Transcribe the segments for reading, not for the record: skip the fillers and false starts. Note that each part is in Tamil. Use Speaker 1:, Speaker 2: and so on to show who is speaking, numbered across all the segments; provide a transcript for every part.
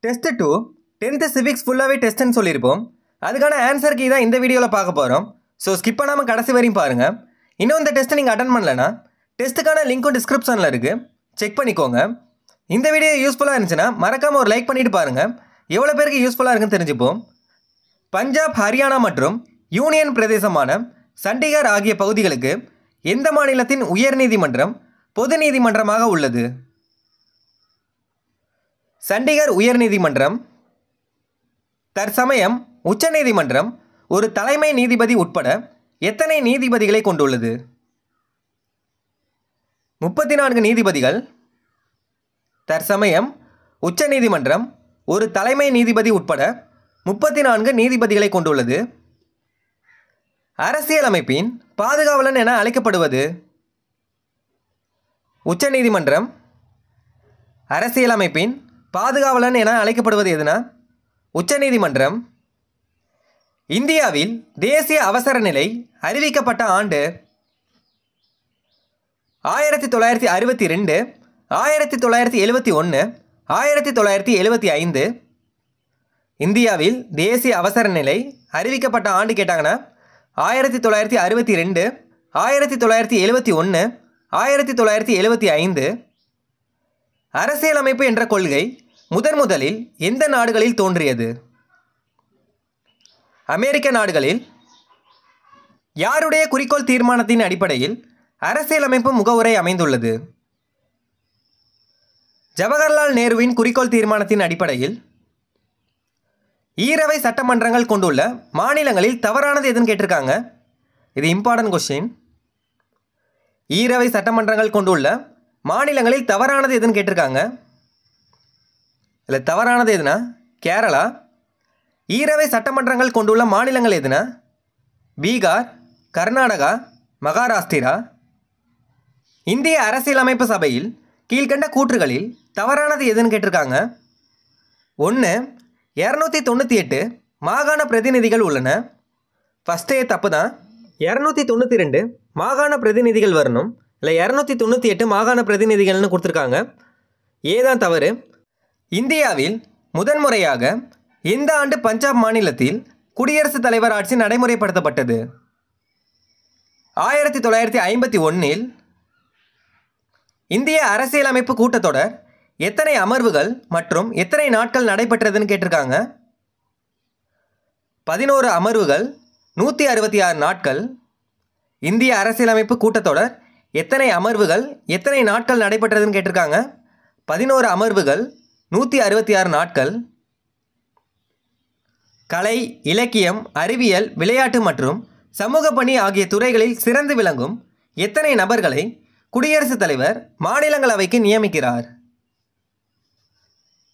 Speaker 1: டெஸ்ட் 2 10th சிவிக்ஸ் ஃபுல்லாகவே டெஸ்ட்னு சொல்லியிருப்போம். அதுக்கான ஆன்சர் கீ தான் இந்த வீடியோவில் பார்க்க போகிறோம். ஸோ ஸ்கிப் பண்ணாமல் கடைசி வரையும் பாருங்கள். இன்னும் இந்த டெஸ்ட்டை நீங்கள் அட்டன் பண்ணலன்னா டெஸ்ட்டுக்கான லிங்க்கும் டிஸ்கிரிப்ஷனில் இருக்குது, செக் பண்ணிக்கோங்க. இந்த வீடியோ யூஸ்ஃபுல்லாக இருந்துச்சுன்னா மறக்காமல் ஒரு லைக் பண்ணிவிட்டு பாருங்கள். எவ்வளோ பேருக்கு யூஸ்ஃபுல்லாக இருக்குன்னு தெரிஞ்சுப்போம். பஞ்சாப், ஹரியானா மற்றும் யூனியன் பிரதேசமான சண்டிகர் ஆகிய பகுதிகளுக்கு எந்த மாநிலத்தின் உயர்நீதிமன்றம் பொது நீதிமன்றமாக உள்ளது? சண்டிகர் உயர்நீதிமன்றம் தற்சமயம் உச்சநீதிமன்றம் ஒரு தலைமை நீதிபதி உட்பட எத்தனை நீதிபதிகளை கொண்டுள்ளது? 34 நீதிபதிகள். தற்சமயம் உச்சநீதிமன்றம் ஒரு தலைமை நீதிபதி உட்பட 34 நீதிபதிகளை கொண்டுள்ளது. அரசியலமைப்பின் பாதுகாவலன் என அழைக்கப்படுவது? உச்சநீதிமன்றம் அரசியலமைப்பின் பாதுகாவலன் என அழைக்கப்படுவது எதுனா உச்சநீதிமன்றம். இந்தியாவில் தேசிய அவசர நிலை அறிவிக்கப்பட்ட ஆண்டு 1962, 1971, 1975. இந்தியாவில் தேசிய அவசர நிலை அறிவிக்கப்பட்ட ஆண்டு கேட்டாங்கன்னா 1962, 1971, 1975. அரசியலமைப்பு என்ற கொள்கை முதலில் எந்த நாடுகளில் தோன்றியது? அமெரிக்க நாடுகளில். யாருடைய குறிக்கோள் தீர்மானத்தின் அடிப்படையில் அரசியலமைப்பு முகவுரை அமைந்துள்ளது? ஜவஹர்லால் நேருவின் குறிக்கோள் தீர்மானத்தின் அடிப்படையில். ஈரவை சட்டமன்றங்கள் கொண்டுள்ள மாநிலங்களில் தவறானது எதுன்னு கேட்டிருக்காங்க. இது இம்பார்ட்டன்ட் கொஸ்டின். ஈரவை சட்டமன்றங்கள் கொண்டுள்ள மாநிலங்களில் தவறானது எதுன்னு கேட்டிருக்காங்க. இல்லை, தவறானது எதுனா கேரளா. ஈரவை சட்டமன்றங்கள் கொண்டுள்ள மாநிலங்கள் எதுனா பீகார், கர்நாடகா, மகாராஷ்டிரா. இந்திய அரசியலமைப்பு சபையில் கீழ்கண்ட கூற்றுகளில் தவறானது எதுன்னு கேட்டிருக்காங்க. 1. 298 மாகாண பிரதிநிதிகள் உள்ளன. ஃபஸ்ட்டே தப்பு தான். 292 மாகாண பிரதிநிதிகள் வரணும். இல்லை, 298 மாகாண பிரதிநிதிகள்னு கொடுத்துருக்காங்க. ஏதான் தவறு. இந்தியாவில் முதன்முறையாக எந்த ஆண்டு பஞ்சாப் மாநிலத்தில் குடியரசுத் தலைவர் ஆட்சி நடைமுறைப்படுத்தப்பட்டது? 1951. இந்திய அரசியலமைப்பு கூட்டத்தொடர் எத்தனை அமர்வுகள் மற்றும் எத்தனை நாட்கள் நடைபெற்றதுன்னு கேட்டிருக்காங்க. 11 அமர்வுகள், 166 நாட்கள். இந்திய அரசியலமைப்பு கூட்டத்தொடர் எத்தனை அமர்வுகள் எத்தனை நாட்கள் நடைபெற்றதுன்னு கேட்டிருக்காங்க. 11 அமர்வுகள், 166 நாட்கள். கலை, இலக்கியம், அறிவியல், விளையாட்டு மற்றும் சமூக பணி ஆகிய துறைகளில் சிறந்து விளங்கும் எத்தனை நபர்களை குடியரசுத் தலைவர் மாநிலங்களவைக்கு நியமிக்கிறார்?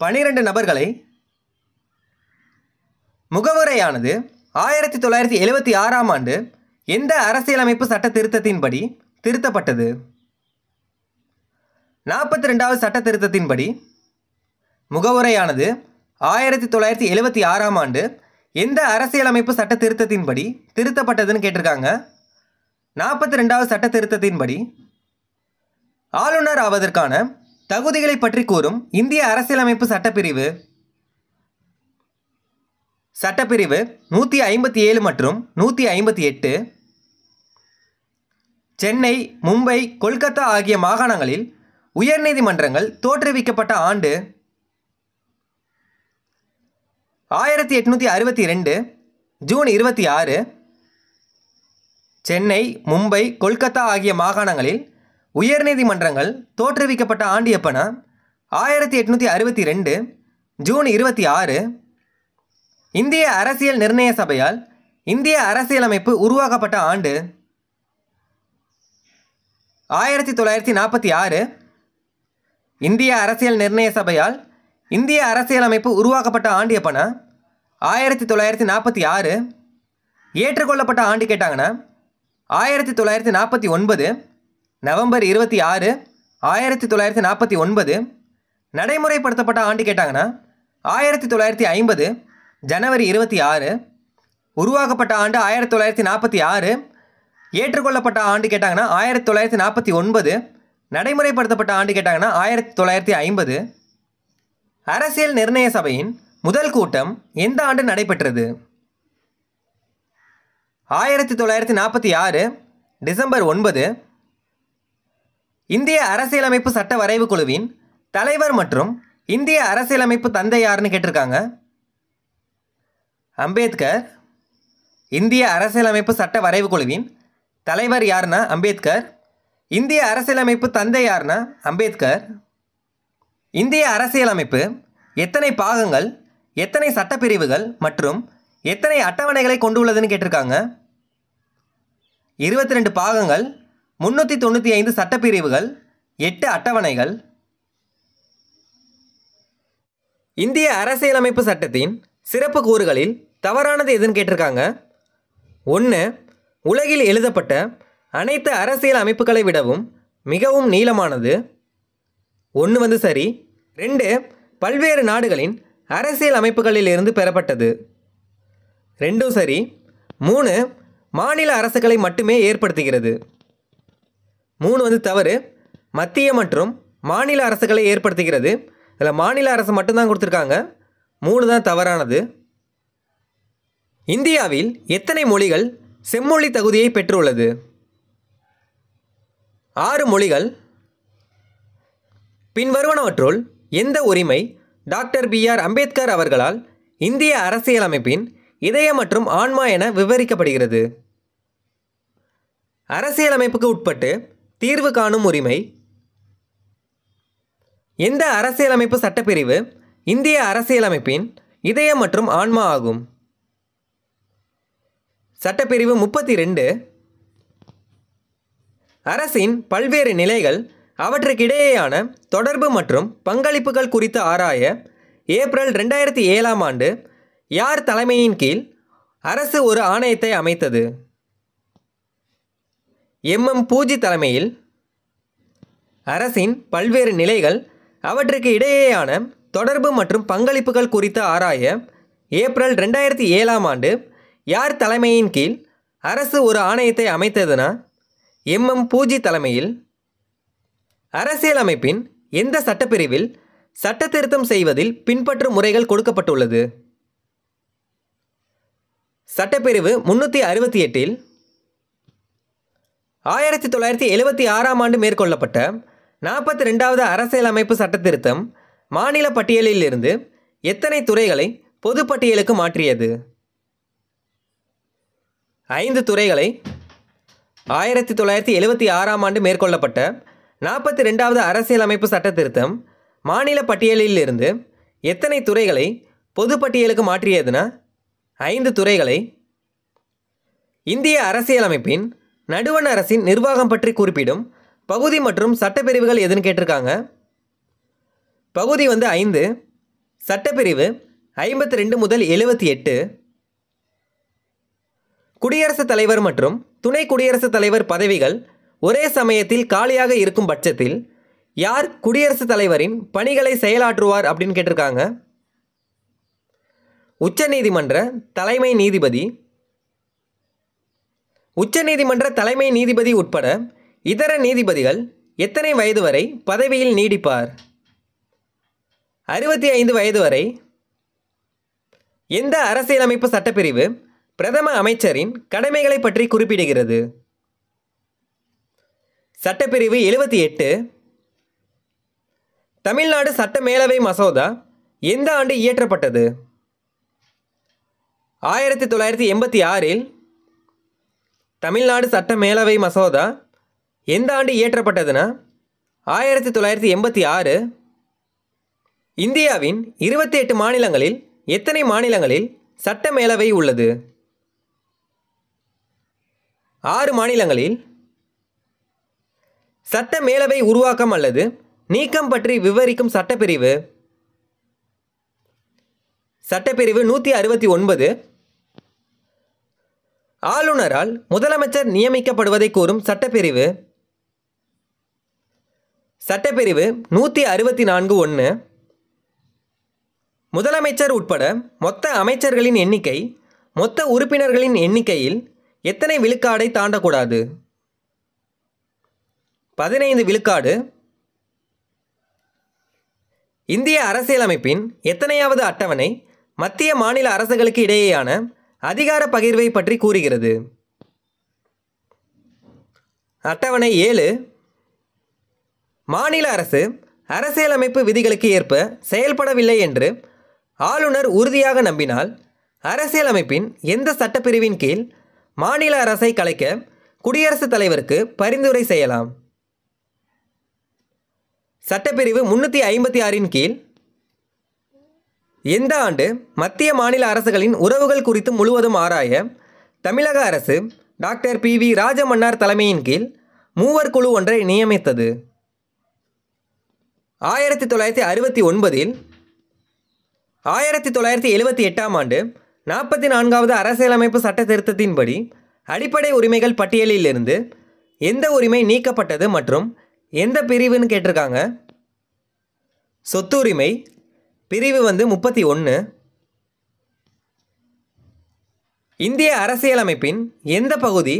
Speaker 1: 12 நபர்களை. முகவுரையானது 1976ஆம் ஆண்டு எந்த அரசியலமைப்பு சட்ட திருத்தத்தின்படி திருத்தப்பட்டது? 42வது சட்ட திருத்தத்தின்படி. முகவுரையானது 1976ஆம் ஆண்டு எந்த அரசியலமைப்பு சட்ட திருத்தத்தின்படி திருத்தப்பட்டதுன்னு கேட்டிருக்காங்க. 42வது சட்ட திருத்தத்தின்படி. ஆளுநர் ஆவதற்கான தகுதிகளை பற்றி கூறும் இந்திய அரசியலமைப்பு சட்டப்பிரிவு. சட்டப்பிரிவு 157 மற்றும் 158. சென்னை, மும்பை, கொல்கத்தா ஆகிய மாகாணங்களில் உயர்நீதிமன்றங்கள் தோற்றுவிக்கப்பட்ட ஆண்டு 1862 ஜூன் 26. சென்னை, மும்பை, கொல்கத்தா ஆகிய மாகாணங்களில் உயர்நீதிமன்றங்கள் தோற்றுவிக்கப்பட்ட ஆண்டு எப்பனா 1862 ஜூன் 26. இந்திய அரசியல் நிர்ணய சபையால் இந்திய அரசியலமைப்பு உருவாக்கப்பட்ட ஆண்டு 1946. இந்திய அரசியல் நிர்ணய சபையால் இந்திய அரசியலமைப்பு உருவாக்கப்பட்ட ஆண்டு எப்பனா 1946. ஏற்றுக்கொள்ளப்பட்ட ஆண்டு கேட்டாங்கன்னா 1949 நவம்பர் 26, 1949. நடைமுறைப்படுத்தப்பட்ட ஆண்டு கேட்டாங்கன்னா 1950 ஜனவரி 26. உருவாக்கப்பட்ட ஆண்டு 1946. ஏற்றுக்கொள்ளப்பட்ட ஆண்டு கேட்டாங்கன்னா 1949. நடைமுறைப்படுத்தப்பட்ட ஆண்டு கேட்டாங்கன்னா 1950. அரசியல் நிர்ணய சபையின் முதல் கூட்டம் எந்த ஆண்டு நடைபெற்றது? 1946 டிசம்பர் 9. இந்திய அரசியலமைப்பு சட்ட வரைவு குழுவின் தலைவர் மற்றும் இந்திய அரசியலமைப்பு தந்தை யாருன்னு கேட்டிருக்காங்க. அம்பேத்கர். இந்திய அரசியலமைப்பு சட்ட வரைவு குழுவின் தலைவர் யாருன்னா அம்பேத்கர். இந்திய அரசியலமைப்பு தந்தை யாருன்னா அம்பேத்கர். இந்திய அரசியலமைப்பு எத்தனை பாகங்கள், எத்தனை சட்டப்பிரிவுகள் மற்றும் எத்தனை அட்டவணைகளை கொண்டுள்ளதுன்னு கேட்டிருக்காங்க. 22 பாகங்கள், 395 சட்டப்பிரிவுகள், 8 அட்டவணைகள். இந்திய அரசியலமைப்பு சட்டத்தின் சிறப்பு கூறுகளில் தவறானது எதுன்னு கேட்டிருக்காங்க. 1. உலகில் எழுதப்பட்ட அனைத்து அரசியல் அமைப்புகளை விடவும் மிகவும் நீளமானது. 1 சரி. 2. பல்வேறு நாடுகளின் அரசியல் அமைப்புகளிலிருந்து பெறப்பட்டது. 2 சரி. 3. மாநில அரசுகளை மட்டுமே ஏற்படுத்துகிறது. 3 தவறு. மத்திய மற்றும் மாநில அரசுகளை ஏற்படுத்துகிறது. இதில் மாநில அரசு மட்டும்தான் கொடுத்துருக்காங்க. 3 தான் தவறானது. இந்தியாவில் எத்தனை மொழிகள் செம்மொழி தகுதியை பெற்றுள்ளது? 6 மொழிகள். பின்வருவனவற்றுள் எந்த உரிமை டாக்டர் B.R. அம்பேத்கர் அவர்களால் இந்திய அரசியலமைப்பின் இதயம் மற்றும் ஆன்மா என விவரிக்கப்படுகிறது? அரசியலமைப்புக்கு உட்பட்டு தீர்வு காணும் உரிமை. எந்த அரசியலமைப்பு சட்டப்பிரிவு இந்திய அரசியலமைப்பின் இதயம் மற்றும் ஆன்மா ஆகும்? சட்டப்பிரிவு 32. அரசின் பல்வேறு நிலைகள் அவற்றுக்கிடையேயான தொடர்பு மற்றும் பங்களிப்புகள் குறித்து ஆராய ஏப்ரல் 2007 யார் தலைமையின் கீழ் அரசு ஒரு ஆணையத்தை அமைத்தது? M.M. பூஜி தலைமையில். அரசின் பல்வேறு நிலைகள் அவற்றுக்கு இடையேயான தொடர்பு மற்றும் பங்களிப்புகள் குறித்து ஆராய ஏப்ரல் 2007 யார் தலைமையின் கீழ் அரசு ஒரு ஆணையத்தை அமைத்ததுன்னா M.M. பூஜி தலைமையில். அரசியலமைப்பின் எந்த சட்டப்பிரிவில் சட்ட திருத்தம் செய்வதில் பின்பற்றும் முறைகள் கொடுக்கப்பட்டுள்ளது? சட்டப்பிரிவு 368. 1976 மேற்கொள்ளப்பட்ட 42வது அரசியலமைப்பு சட்ட திருத்தம் மாநில பட்டியலில் இருந்து எத்தனை துறைகளை பொதுப்பட்டியலுக்கு மாற்றியது? 5 துறைகளை. 1976 மேற்கொள்ளப்பட்ட 42வது அரசியலமைப்பு சட்ட திருத்தம் மாநில பட்டியலில் இருந்து எத்தனை துறைகளை பொதுப்பட்டியலுக்கு மாற்றியதுன்னா 5 துறைகளை. இந்திய அரசியலமைப்பின் நடுவண் அரசின் நிர்வாகம் பற்றி குறிப்பிடும் பகுதி மற்றும் சட்டப்பிரிவுகள் எதுன்னு கேட்டிருக்காங்க. பகுதி 5. சட்டப்பிரிவு 52 முதல் 78. குடியரசுத் தலைவர் மற்றும் துணை குடியரசுத் தலைவர் பதவிகள் ஒரே சமயத்தில் காலியாக இருக்கும் பட்சத்தில் யார் குடியரசுத் தலைவரின் பணிகளை செயலாற்றுவார் அப்படின்னு கேட்டிருக்காங்க. உச்சநீதிமன்ற தலைமை நீதிபதி. உச்சநீதிமன்ற தலைமை நீதிபதி உட்பட இதர நீதிபதிகள் எத்தனை வயது வரை பதவியில் நீடிப்பார்? 65 வயது வரை. எந்த அரசியலமைப்பு சட்டப்பிரிவு பிரதம அமைச்சரின் கடமைகளை பற்றி குறிப்பிடுகிறது? சட்டப்பிரிவு 78. தமிழ்நாடு சட்ட மேலவை மசோதா எந்த ஆண்டு இயற்றப்பட்டது? 1986. தமிழ்நாடு சட்ட மேலவை மசோதா எந்த ஆண்டு இயற்றப்பட்டதுன்னா 1986. இந்தியாவின் 28 மாநிலங்களில் எத்தனை மாநிலங்களில் சட்ட மேலவை உள்ளது? 6 மாநிலங்களில். சட்ட மேலவை உருவாக்கம் அல்லது நீக்கம் பற்றி விவரிக்கும் சட்டப்பிரிவு? சட்டப்பிரிவு 169. ஆளுநரால் முதலமைச்சர் நியமிக்கப்படுவதை கூறும் சட்டப்பிரிவு? சட்டப்பிரிவு 164(1). முதலமைச்சர் உட்பட மொத்த அமைச்சர்களின் எண்ணிக்கை மொத்த உறுப்பினர்களின் எண்ணிக்கையில் எத்தனை விழுக்காடை தாண்டக்கூடாது? 15 விழுக்காடு. இந்திய அரசியலமைப்பின் எத்தனையாவது அட்டவணை மத்திய மாநில அரசுகளுக்கு இடையேயான அதிகார பகிர்வை பற்றி கூறுகிறது? அட்டவணை 7. மாநில அரசு அரசியலமைப்பு விதிகளுக்கு ஏற்ப செயல்படவில்லை என்று ஆளுநர் உறுதியாக நம்பினால் அரசியலமைப்பின் எந்த சட்டப்பிரிவின் கீழ் மாநில அரசை கலைக்க குடியரசுத் தலைவருக்கு பரிந்துரை செய்யலாம்? சட்டப்பிரிவு 356 கீழ். எந்த ஆண்டு மத்திய மாநில அரசுகளின் உறவுகள் குறித்து முழுவதும் ஆராய தமிழக அரசு டாக்டர் PV ராஜமன்னார் தலைமையின் கீழ் மூவர் குழு ஒன்றை நியமித்தது? 1969. 1978 ஆண்டு 44வது அரசியலமைப்பு சட்ட திருத்தத்தின்படி அடிப்படை உரிமைகள் பட்டியலிலிருந்து எந்த உரிமை நீக்கப்பட்டது மற்றும் எந்த பிரிவுன்னு கேட்டிருக்காங்க? சொத்துரிமை பிரிவு 31. இந்திய அரசியலமைப்பின் எந்த பகுதி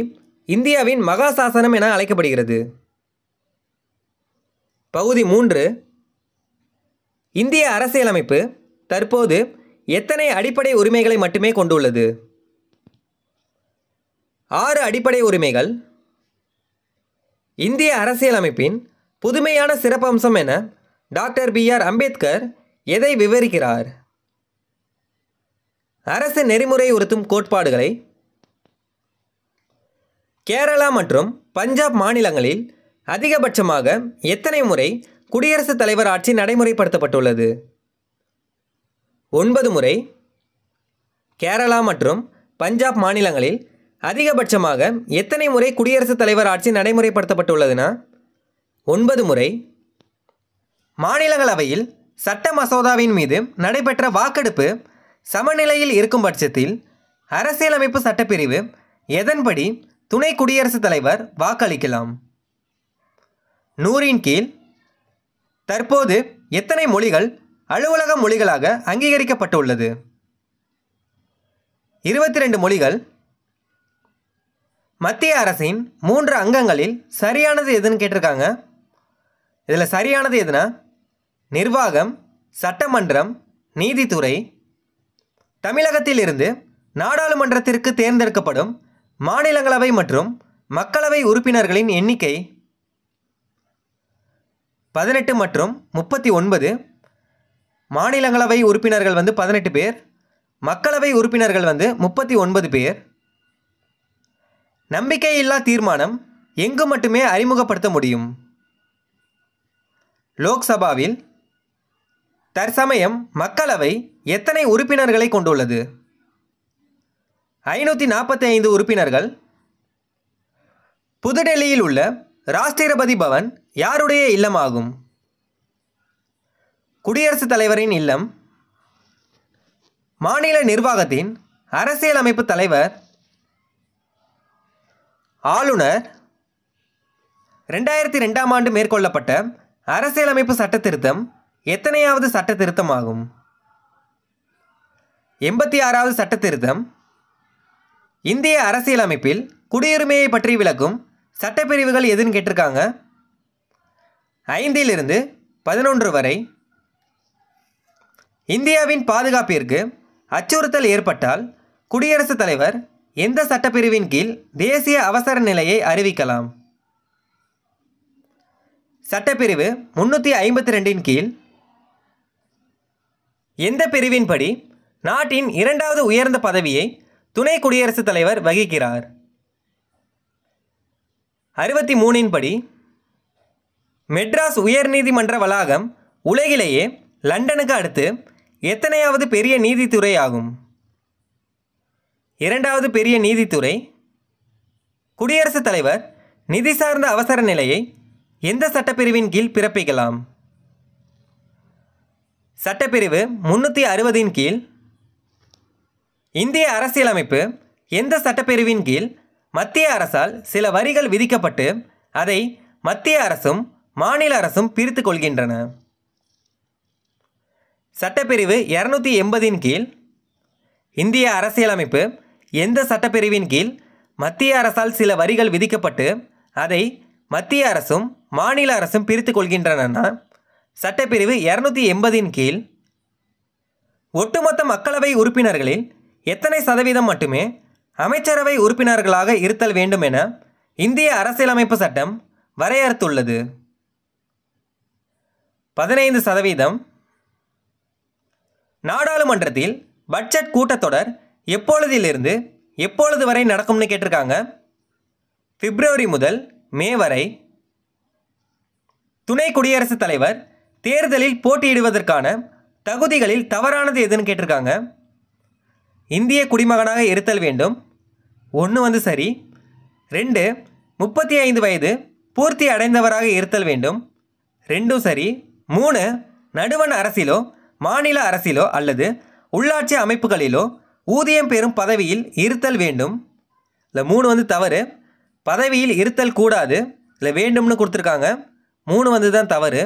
Speaker 1: இந்தியாவின் மகாசாசனம் என அழைக்கப்படுகிறது? பகுதி 3. இந்திய அரசியலமைப்பு தற்போது எத்தனை அடிப்படை உரிமைகளை மட்டுமே கொண்டுள்ளது? 6 அடிப்படை உரிமைகள். இந்திய அரசியலமைப்பின் புதுமையான சிறப்பம்சம் என டாக்டர் BR அம்பேத்கர் எதை விவரிக்கிறார்? அரசு நெறிமுறை உறுத்தும் கோட்பாடுகளை. கேரளா மற்றும் பஞ்சாப் மாநிலங்களில் அதிகபட்சமாக எத்தனை முறை குடியரசுத் தலைவர் ஆட்சி நடைமுறைப்படுத்தப்பட்டுள்ளது? 9 முறை. கேரளா மற்றும் பஞ்சாப் மாநிலங்களில் அதிகபட்சமாக எத்தனை முறை குடியரசுத் தலைவர் ஆட்சி நடைமுறைப்படுத்தப்பட்டுள்ளதுன்னா 9 முறை. மாநிலங்களவையில் சட்ட மசோதாவின் மீது நடைபெற்ற வாக்கெடுப்பு சமநிலையில் இருக்கும் பட்சத்தில் அரசியலமைப்பு சட்டப்பிரிவு எதன்படி துணை குடியரசுத் தலைவர் வாக்களிக்கலாம்? 100 கீழ். தற்போது எத்தனை மொழிகள் அலுவலக மொழிகளாக அங்கீகரிக்கப்பட்டுள்ளது? 22 மொழிகள். மத்திய அரசின் 3 அங்கங்களில் சரியானது எதுன்னு கேட்டிருக்காங்க. இதில் சரியானது எதுனா நிர்வாகம், சட்டமன்றம், நீதித்துறை. தமிழகத்திலிருந்து நாடாளுமன்றத்திற்கு தேர்ந்தெடுக்கப்படும் மாநிலங்களவை மற்றும் மக்களவை உறுப்பினர்களின் எண்ணிக்கை 18 மற்றும் 39. மாநிலங்களவை உறுப்பினர்கள் 18 பேர், மக்களவை உறுப்பினர்கள் 39 பேர். நம்பிக்கையில்லா தீர்மானம் எங்கு மட்டுமே அறிமுகப்படுத்த முடியும்? லோக்சபாவில். தற்சமயம் மக்களவை எத்தனை உறுப்பினர்களை கொண்டுள்ளது? 545 உறுப்பினர்கள். புதுடெல்லியில் உள்ள ராஷ்டிரபதி பவன் யாருடைய இல்லமாகும்? குடியரசுத் தலைவரின் இல்லம். மாநில நிர்வாகத்தின் அரசியலமைப்பு தலைவர் ஆளுநர். 2002 ஆண்டு மேற்கொள்ளப்பட்ட அரசியலமைப்பு சட்ட திருத்தம் எத்தனையாவது சட்ட திருத்தமாகும்? 86வது சட்ட திருத்தம். இந்திய அரசியலமைப்பில் குடியுரிமையை பற்றி விளக்கும் சட்டப்பிரிவுகள் எதுன்னு கேட்டிருக்காங்க. 5 to 11 வரை. இந்தியாவின் பாதுகாப்பிற்கு அச்சுறுத்தல் ஏற்பட்டால் குடியரசுத் தலைவர் எந்த சட்டப்பிரிவின் கீழ் தேசிய அவசர நிலையை அறிவிக்கலாம்? சட்டப்பிரிவு 352 கீழ். எந்த பிரிவின்படி நாட்டின் 2வது உயர்ந்த பதவியை துணை குடியரசுத் தலைவர் வகிக்கிறார்? 63 படி. மெட்ராஸ் உயர்நீதிமன்ற வளாகம் உலகிலேயே லண்டனுக்கு அடுத்து எத்தனையாவது பெரிய நீதித்துறை ஆகும்? 2வது பெரிய நீதித்துறை. குடியரசுத் தலைவர் நிதி சார்ந்த அவசர நிலையை எந்த சட்டப்பிரிவின் கீழ் பிறப்பிக்கலாம்? சட்டப்பிரிவு 360 கீழ். இந்திய அரசியலமைப்பு எந்த சட்டப்பிரிவின் கீழ் மத்திய அரசால் சில வரிகள் விதிக்கப்பட்டு அதை மத்திய அரசும் மாநில அரசும் பிரித்து கொள்கின்றன? சட்டப்பிரிவு 280 கீழ். இந்திய அரசியலமைப்பு எந்த சட்டப்பிரிவின் கீழ் மத்திய அரசால் சில வரிகள் விதிக்கப்பட்டு அதை மத்திய அரசும் மாநில அரசும் பிரித்து கொள்கின்றன? சட்டப்பிரிவு 280 கீழ் ஒட்டுமொத்த மக்களவை உறுப்பினர்களில் எத்தனை சதவீதம் மட்டுமே அமைச்சரவை உறுப்பினர்களாக இருத்தல் வேண்டும் என இந்திய அரசியலமைப்பு சட்டம் வரையறுத்துள்ளது? 15%. நாடாளுமன்றத்தில் பட்ஜெட் கூட்டத்தொடர் எப்பொழுதிலிருந்து எப்பொழுது வரை நடக்கும்னு கேட்டிருக்காங்க. பிப்ரவரி முதல் மே வரை. துணை குடியரசுத் தலைவர் தேர்தலில் போட்டியிடுவதற்கான தகுதிகளில் தவறானது எதுன்னு கேட்டிருக்காங்க. இந்திய குடிமகனாக இருத்தல் வேண்டும். 1 சரி. 2 35 வயது பூர்த்தி அடைந்தவராக இருத்தல் வேண்டும். 2 சரி. 3 நடுவண் அரசிலோ மாநில அரசிலோ அல்லது உள்ளாட்சி அமைப்புகளிலோ ஊதியம் பெறும் பதவியில் இருத்தல் வேண்டும். இல்லை 3 தவறு. பதவியில் இருத்தல் கூடாது இல்லை வேண்டும்னு கொடுத்துருக்காங்க. 3 தான் தவறு.